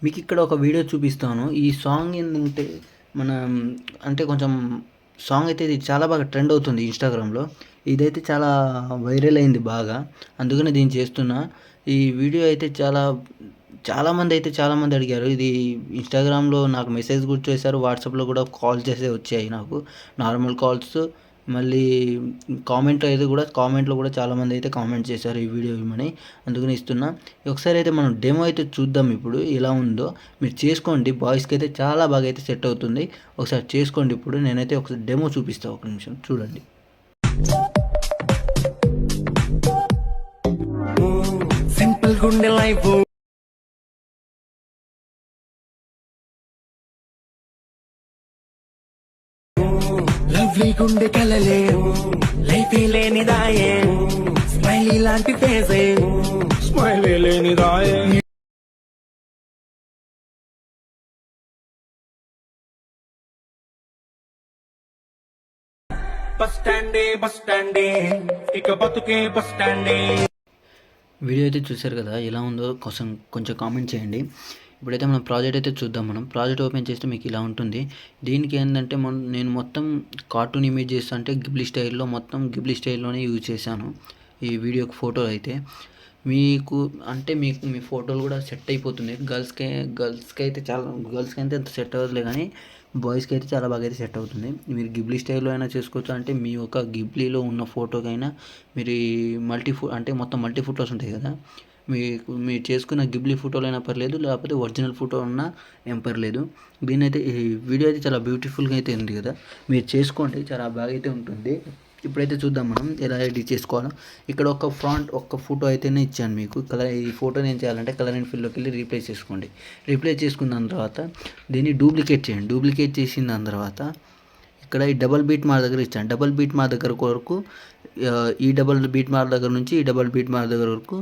మీకు ఇక్కడ ఒక వీడియో చూపిస్తాను. ఈ సాంగ్ ఏందంటే మనం అంటే కొంచెం సాంగ్ అయితే ఇది చాలా బాగా ట్రెండ్ అవుతుంది ఇన్‌స్టాగ్రామ్‌లో. ఇదైతే చాలా వైరల్ అయింది బాగా. అందుకనే దీన్ని చేస్తున్నా. ఈ వీడియో అయితే చాలామంది అడిగారు. ఇది ఇన్‌స్టాగ్రామ్‌లో నాకు మెసేజ్ కూడా చేశారు. వాట్సాప్‌లో కూడా కాల్ చేసే వచ్చాయి నాకు. నార్మల్ కాల్స్ మళ్ళీ కామెంట్‌లో కూడా చాలామంది అయితే కామెంట్ చేశారు ఈ వీడియో ఇమ్మని. అందుకని ఇస్తున్నా. ఒకసారి అయితే మనం డెమో అయితే చూద్దాం ఇప్పుడు ఎలా ఉందో. మీరు చేసుకోండి. బాయ్స్‌కి అయితే చాలా బాగా అయితే సెట్ అవుతుంది. ఒకసారి చేసుకోండి ఇప్పుడు. నేనైతే ఒకసారి డెమో చూపిస్తా ఒక నిమిషం చూడండి. సింపుల్ గుండె లైఫ్ లవ్లీ గుండె కలలే లైఫ్ లేనిదాయే స్మైల్ లాంటి ఫేసే స్మైల్ లేనిదాయే బస్ స్టాండే ఇక బతుకే బస్ స్టాండే. వీడియో అయితే చూశారు కదా ఎలా ఉందో కొంచెం కామెంట్ చేయండి. ఇప్పుడైతే మనం ప్రాజెక్ట్ అయితే చూద్దాం. మనం ప్రాజెక్ట్ ఓపెన్ చేస్తే మీకు ఇలా ఉంటుంది. దీనికి ఏంటంటే నేను మొత్తం కార్టూన్ ఇమేజెస్ అంటే గిబ్లీ స్టైల్లోనే యూజ్ చేశాను ఈ వీడియోకి ఫోటోలు అయితే. మీకు మీ ఫోటోలు కూడా సెట్ అయిపోతుంది. గర్ల్స్కి అయితే అంత సెట్ అవ్వదులే కానీ బాయ్స్కి అయితే చాలా బాగా అయితే సెట్ అవుతుంది. మీరు గిబ్లీ స్టైల్లో అయినా చేసుకోవచ్చు. అంటే మీ యొక్క గిబ్లీలో ఉన్న ఫోటోకైనా మీరు మొత్తం మల్టీ ఫోటోస్ ఉంటాయి కదా, మీరు చేసుకున్న గిబ్లీ ఫోటోలు అయినా పర్లేదు, లేకపోతే ఒరిజినల్ ఫోటో ఉన్నా ఏం పర్లేదు. దీనైతే ఈ వీడియో అయితే చాలా బ్యూటిఫుల్గా అయితే ఉంది కదా, మీరు చేసుకోండి, చాలా బాగా అయితే ఉంటుంది. ఇప్పుడైతే చూద్దాం మనం ఎలా ఎడిట్ చేసుకోవాలో. ఇక్కడ ఒక్క ఫోటో అయితేనే ఇచ్చాను మీకు. ఈ ఫోటోని ఏం చేయాలంటే కలర్ అండ్ ఫిల్లోకి వెళ్ళి రీప్లేస్ చేసుకోండి. రీప్లేస్ చేసుకున్న దాని తర్వాత దీన్ని డూప్లికేట్ చేయండి. డూప్లికేట్ చేసిన దాని తర్వాత ఇక్కడ ఈ డబల్ బీట్ మార్క్ దగ్గర ఇచ్చాను. డబల్ బీట్ మార్క్ దగ్గర వరకు ఈ డబల్ బీట్ మార్క్ దగ్గర నుంచి ఈ డబల్ బీట్ మార్క్ దగ్గర వరకు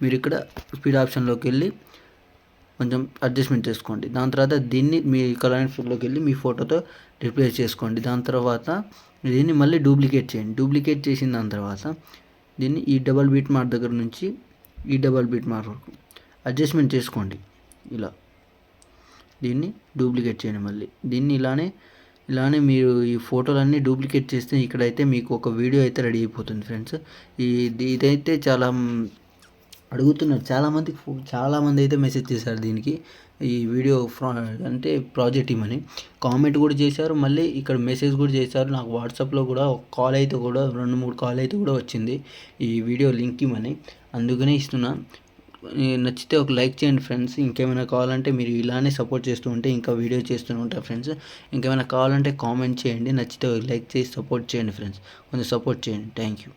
మీరు ఇక్కడ స్పీడ్ ఆప్షన్లోకి వెళ్ళి కొంచెం అడ్జస్ట్మెంట్ చేసుకోండి. దాని తర్వాత దీన్ని మీ కలర్ అండ్ ఫిల్లోకి వెళ్ళి మీ ఫోటోతో రీప్లేస్ చేసుకోండి. దాని తర్వాత దీన్ని మళ్ళీ డూప్లికేట్ చేయండి. డూప్లికేట్ చేసిన దాని తర్వాత దీన్ని ఈ డబల్ బీట్ మార్క్ దగ్గర నుంచి ఈ డబల్ బీట్ మార్క్ వరకు అడ్జస్ట్మెంట్ చేసుకోండి. దీన్ని డూప్లికేట్ చేయండి. మళ్ళీ దీన్ని ఇలానే మీరు ఈ ఫోటోలన్నీ డూప్లికేట్ చేస్తే ఇక్కడైతే మీకు ఒక వీడియో అయితే రెడీ అయిపోతుంది ఫ్రెండ్స్. ఇదైతే చాలా అడుగుతున్నారు చాలామంది అయితే మెసేజ్ చేశారు దీనికి. ఈ వీడియో ప్రాజెక్ట్ ఇమ్మని కామెంట్ కూడా చేశారు. మళ్ళీ ఇక్కడ మెసేజ్ కూడా చేశారు. నాకు వాట్సాప్లో కూడా ఒక కాల్ అయితే కూడా 2-3 కాల్ అయితే కూడా వచ్చింది ఈ వీడియో లింక్ ఇమ్మని. అందుకనే ఇస్తున్నా. నచ్చితే ఒక లైక్ చేయండి ఫ్రెండ్స్. ఇంకేమైనా కావాలంటే మీరు ఇలానే సపోర్ట్ చేస్తూ ఉంటే ఇంకా వీడియో చేస్తూ ఉంటారు ఫ్రెండ్స్. ఇంకేమైనా కావాలంటే కామెంట్ చేయండి. నచ్చితే లైక్ చేసి సపోర్ట్ చేయండి ఫ్రెండ్స్. కొంచెం సపోర్ట్ చేయండి. Thank you.